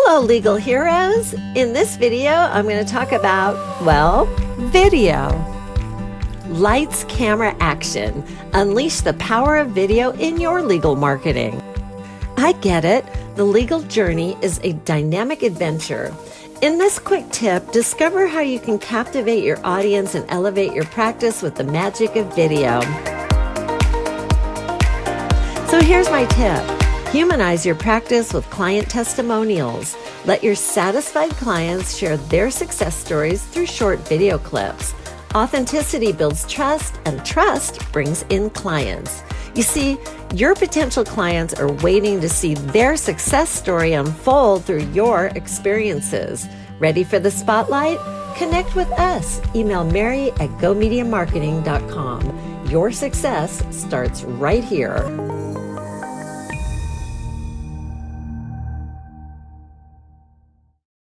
Hello, legal heroes. In this video, I'm going to talk about, well, video. Lights, camera, action. Unleash the power of video in your legal marketing. I get it. The legal journey is a dynamic adventure. In this quick tip, discover how you can captivate your audience and elevate your practice with the magic of video. So here's my tip. Humanize your practice with client testimonials. Let your satisfied clients share their success stories through short video clips. Authenticity builds trust, and trust brings in clients. You see, your potential clients are waiting to see their success story unfold through your experiences. Ready for the spotlight? Connect with us. Email Mary at GoMediaMarketing.com. Your success starts right here.